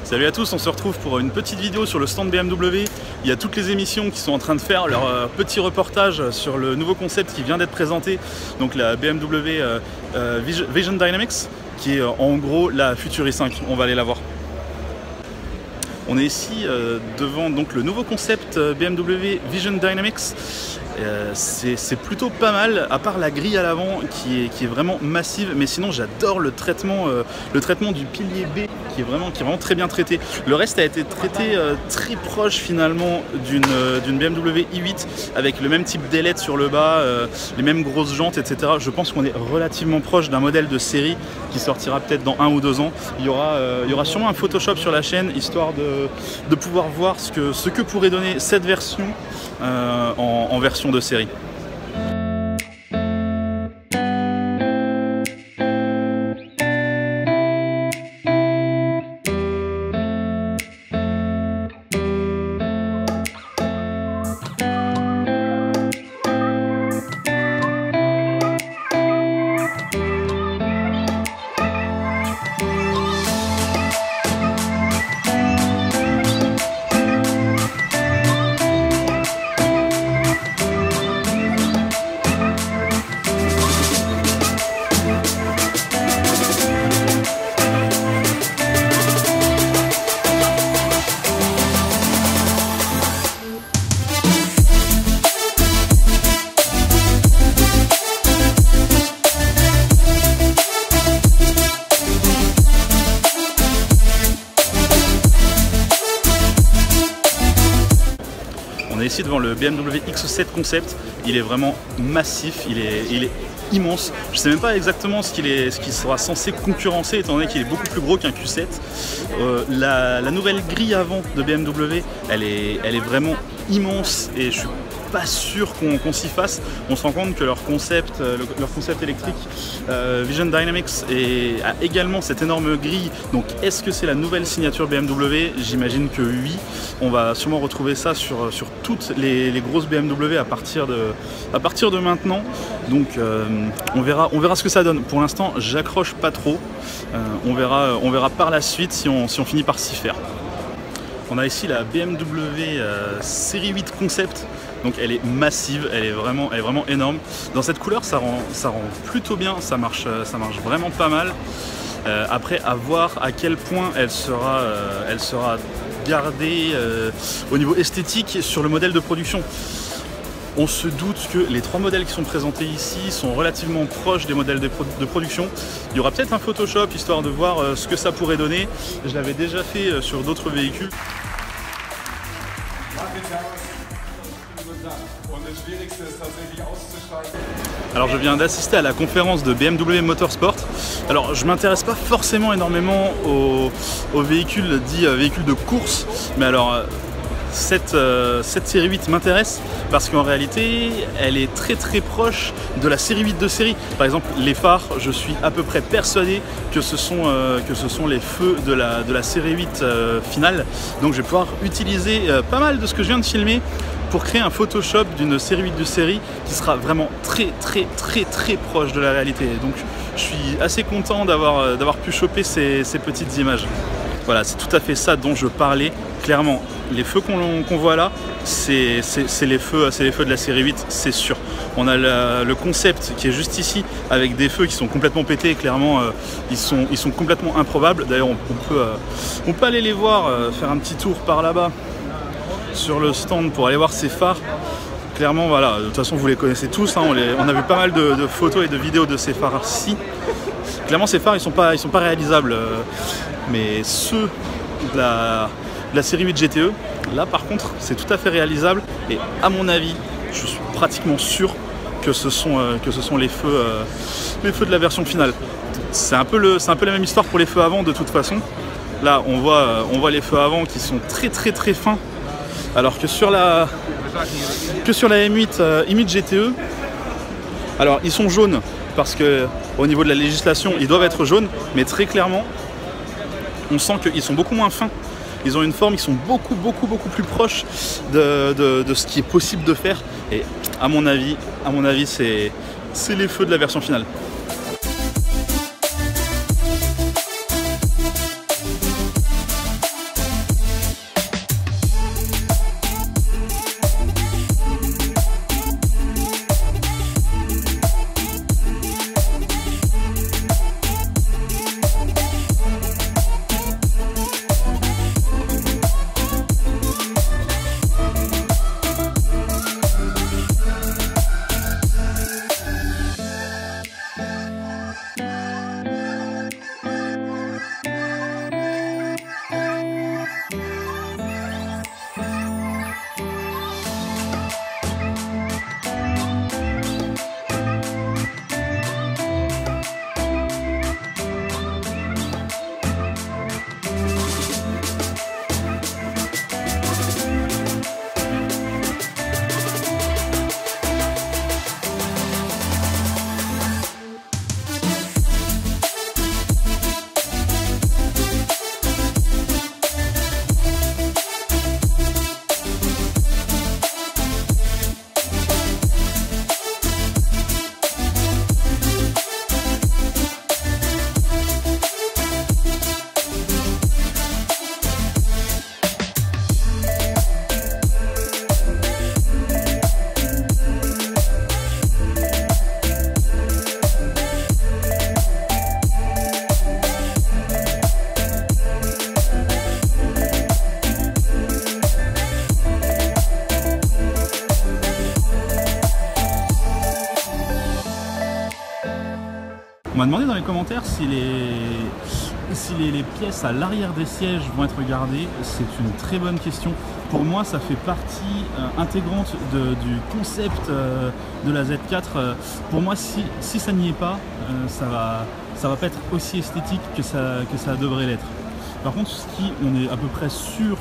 Salut à tous, on se retrouve pour une petite vidéo sur le stand BMW. Il y a toutes les émissions qui sont en train de faire leur petit reportage sur le nouveau concept qui vient d'être présenté, donc la BMW Vision Dynamics, qui est en gros la Futur i5. On va aller la voir. On est ici devant donc le nouveau concept BMW Vision Dynamics. C'est plutôt pas mal, à part la grille à l'avant qui est vraiment massive, mais sinon j'adore le traitement du pilier B qui est vraiment très bien traité. Le reste a été traité très proche finalement d'une BMW i8 avec le même type d'ailette sur le bas, les mêmes grosses jantes, etc. Je pense qu'on est relativement proche d'un modèle de série qui sortira peut-être dans 1 ou 2 ans. Il y aura sûrement un Photoshop sur la chaîne histoire de pouvoir voir ce que pourrait donner cette version en version de série. On est ici devant le BMW X7 Concept. Il est vraiment massif, il est immense. Je ne sais même pas exactement ce qu'il sera censé concurrencer, étant donné qu'il est beaucoup plus gros qu'un Q7. La nouvelle grille avant de BMW, elle est vraiment immense et je suis pas sûr qu'on s'y fasse. On se rend compte que leur concept électrique Vision Dynamics a également cette énorme grille. Donc est-ce que c'est la nouvelle signature BMW? J'imagine que oui. On va sûrement retrouver ça sur toutes les grosses BMW à partir de maintenant. Donc on verra ce que ça donne. Pour l'instant, j'accroche pas trop. On verra par la suite si on finit par s'y faire. On a ici la BMW série 8 Concept. Donc elle est massive, elle est vraiment énorme. Dans cette couleur, ça rend plutôt bien, ça marche vraiment pas mal. Après, à voir à quel point elle sera gardée au niveau esthétique sur le modèle de production. On se doute que les 3 modèles qui sont présentés ici sont relativement proches des modèles de production. Il y aura peut-être un Photoshop histoire de voir ce que ça pourrait donner. Je l'avais déjà fait sur d'autres véhicules. Alors je viens d'assister à la conférence de BMW Motorsport. Alors je m'intéresse pas forcément énormément aux véhicules dits véhicules de course, mais alors cette série 8 m'intéresse parce qu'en réalité elle est très proche de la série 8 de série. Par exemple les phares, je suis à peu près persuadé que ce sont les feux de la série 8 finale. Donc je vais pouvoir utiliser pas mal de ce que je viens de filmer pour créer un Photoshop d'une série 8 de série qui sera vraiment très proche de la réalité. Donc je suis assez content d'avoir pu choper ces petites images. Voilà, c'est tout à fait ça dont je parlais. Clairement, les feux qu'on voit là, c'est les feux de la série 8, c'est sûr. On a le concept qui est juste ici, avec des feux qui sont complètement pétés. Clairement, ils sont complètement improbables. D'ailleurs, on peut aller les voir, faire un petit tour par là-bas sur le stand pour aller voir ces phares. Clairement, voilà, de toute façon vous les connaissez tous, hein, on a vu pas mal de photos et de vidéos de ces phares-ci. Clairement ces phares ils sont pas réalisables, mais ceux de la série 8 GTE, là par contre c'est tout à fait réalisable et à mon avis, je suis pratiquement sûr que ce sont les feux de la version finale. C'est un peu la même histoire pour les feux avant de toute façon. Là on voit les feux avant qui sont très fins. Alors que sur la M8 GTE, alors ils sont jaunes parce que au niveau de la législation ils doivent être jaunes, mais très clairement on sent qu'ils sont beaucoup moins fins. Ils ont une forme, ils sont beaucoup plus proches de ce qui est possible de faire. Et à mon avis c'est les feux de la version finale. On m'a demandé dans les commentaires si les pièces à l'arrière des sièges vont être gardées. C'est une très bonne question. Pour moi, ça fait partie intégrante du concept de la Z4. Pour moi, si ça n'y est pas, ça va pas être aussi esthétique que ça devrait l'être. Par contre, on est à peu près sûr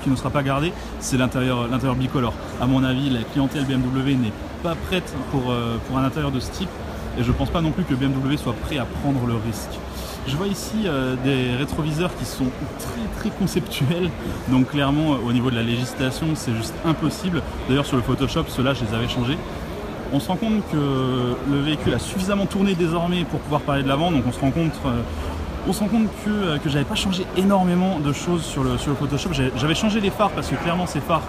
qu'il ne sera pas gardé, c'est l'intérieur bicolore. À mon avis, la clientèle BMW n'est pas prête pour un intérieur de ce type, et je ne pense pas non plus que BMW soit prêt à prendre le risque. Je vois ici des rétroviseurs qui sont très conceptuels, donc clairement au niveau de la législation c'est juste impossible. D'ailleurs sur le Photoshop, ceux-là je les avais changés. On se rend compte que le véhicule a suffisamment tourné désormais pour pouvoir parler de l'avant, donc on se rend compte que j'avais pas changé énormément de choses sur le Photoshop. J'avais changé les phares parce que clairement ces phares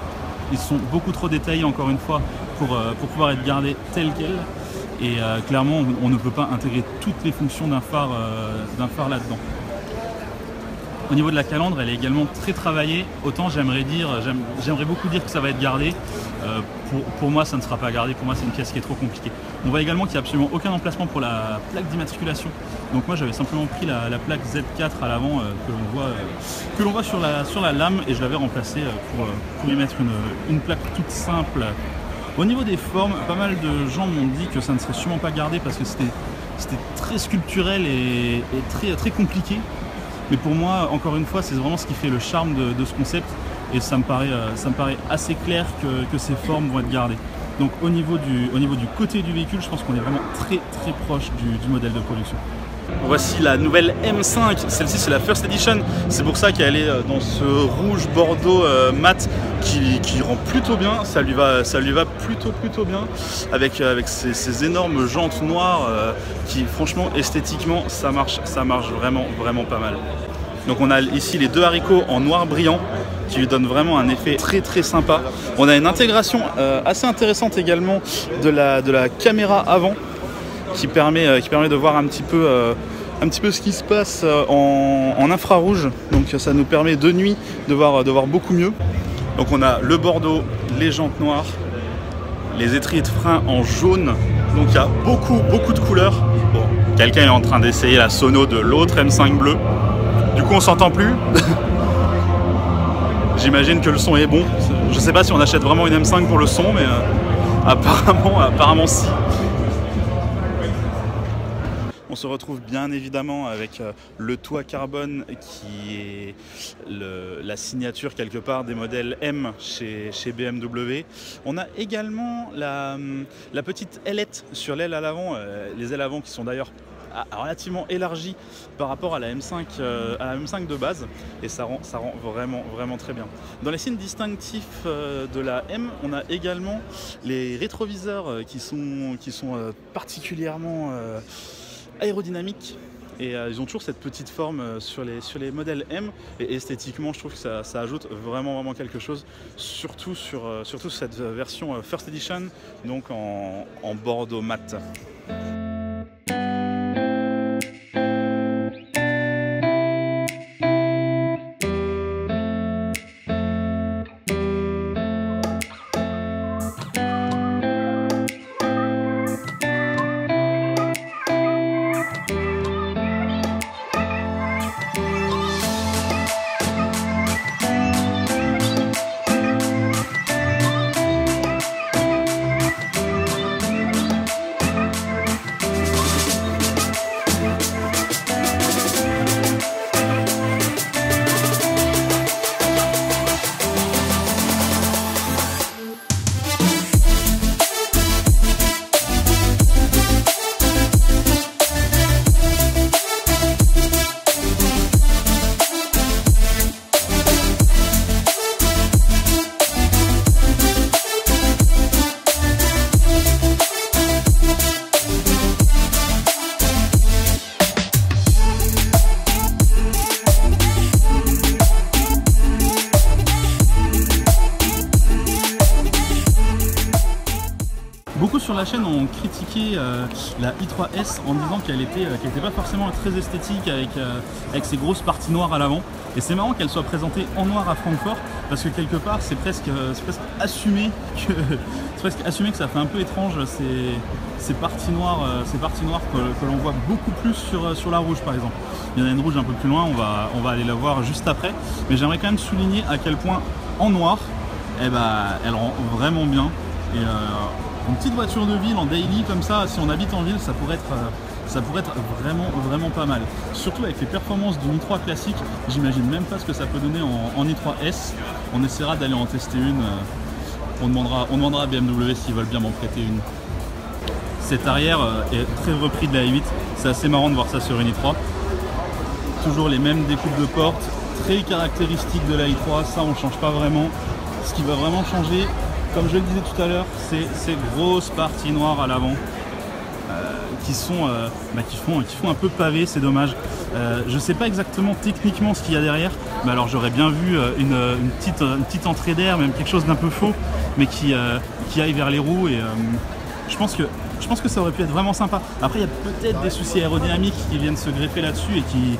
ils sont beaucoup trop détaillés encore une fois pour pouvoir être gardés tels quels. Et clairement on ne peut pas intégrer toutes les fonctions d'un phare là-dedans. Au niveau de la calandre, elle est également très travaillée. Autant j'aimerais beaucoup dire que ça va être gardé. Pour moi, ça ne sera pas gardé. Pour moi, c'est une pièce qui est trop compliquée. On voit également qu'il n'y a absolument aucun emplacement pour la plaque d'immatriculation. Donc moi, j'avais simplement pris la plaque Z4 à l'avant que l'on voit sur la lame, et je l'avais remplacée pour y mettre une plaque toute simple. Au niveau des formes, pas mal de gens m'ont dit que ça ne serait sûrement pas gardé parce que c'était très sculpturel et très compliqué. Mais pour moi, encore une fois, c'est vraiment ce qui fait le charme de ce concept, et ça me paraît assez clair que ces formes vont être gardées. Donc au niveau du côté du véhicule, je pense qu'on est vraiment très proche du modèle de production. Voici la nouvelle M5, celle-ci c'est la First Edition, c'est pour ça qu'elle est dans ce rouge bordeaux mat qui rend plutôt bien, ça lui va plutôt bien avec ces énormes jantes noires qui franchement esthétiquement ça marche vraiment pas mal. Donc on a ici les deux haricots en noir brillant qui lui donnent vraiment un effet très sympa. On a une intégration assez intéressante également de la caméra avant, qui permet de voir un petit peu ce qui se passe en infrarouge. Donc ça nous permet de nuit de voir beaucoup mieux. Donc on a le bordeaux, les jantes noires, les étriers de frein en jaune. Donc il y a beaucoup de couleurs. Bon, quelqu'un est en train d'essayer la sono de l'autre M5 bleu. Du coup on s'entend plus. J'imagine que le son est bon. Je sais pas si on achète vraiment une M5 pour le son, mais apparemment si. On se retrouve bien évidemment avec le toit carbone qui est la signature quelque part des modèles M chez BMW. On a également la petite ailette sur l'aile à l'avant, les ailes avant qui sont d'ailleurs relativement élargies par rapport à la M5 de base, et ça rend vraiment très bien. Dans les signes distinctifs de la M, on a également les rétroviseurs qui sont particulièrement aérodynamique, et ils ont toujours cette petite forme sur les modèles M, et esthétiquement je trouve que ça ajoute vraiment quelque chose, surtout sur cette version First Edition, donc en bordeaux mat. sur la chaîne ont critiqué la i3S en disant qu'elle était pas forcément très esthétique avec ses grosses parties noires à l'avant. Et c'est marrant qu'elle soit présentée en noir à Francfort parce que quelque part c'est presque assumé que ça fait un peu étrange ces parties noires que l'on voit beaucoup plus sur la rouge par exemple. Il y en a une rouge un peu plus loin, on va aller la voir juste après. Mais j'aimerais quand même souligner à quel point en noir, elle rend vraiment bien. Et une petite voiture de ville en daily comme ça, si on habite en ville, ça pourrait être vraiment pas mal. Surtout avec les performances d'une i3 classique, j'imagine même pas ce que ça peut donner en i3S. On essaiera d'aller en tester une. On demandera à BMW s'ils veulent bien m'en prêter une. Cet arrière est très repris de la i8. C'est assez marrant de voir ça sur une i3. Toujours les mêmes découpes de portes, très caractéristiques de la i3. Ça, on change pas vraiment. Ce qui va vraiment changer, comme je le disais tout à l'heure, c'est ces grosses parties noires à l'avant. Qui font un peu pavé, c'est dommage. Je sais pas exactement techniquement ce qu'il y a derrière, mais alors j'aurais bien vu une petite entrée d'air, même quelque chose d'un peu faux, mais qui aille vers les roues. Et je pense que ça aurait pu être vraiment sympa. Après, il y a peut-être des soucis aérodynamiques qui viennent se greffer là-dessus et qui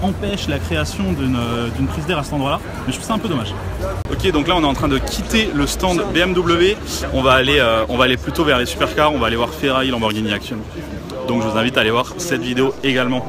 empêchent la création d'une prise d'air à cet endroit-là, mais je trouve ça un peu dommage. Ok, donc là on est en train de quitter le stand BMW. On va aller plutôt vers les supercars. On va aller voir Ferrari, Lamborghini Action. Donc je vous invite à aller voir cette vidéo également.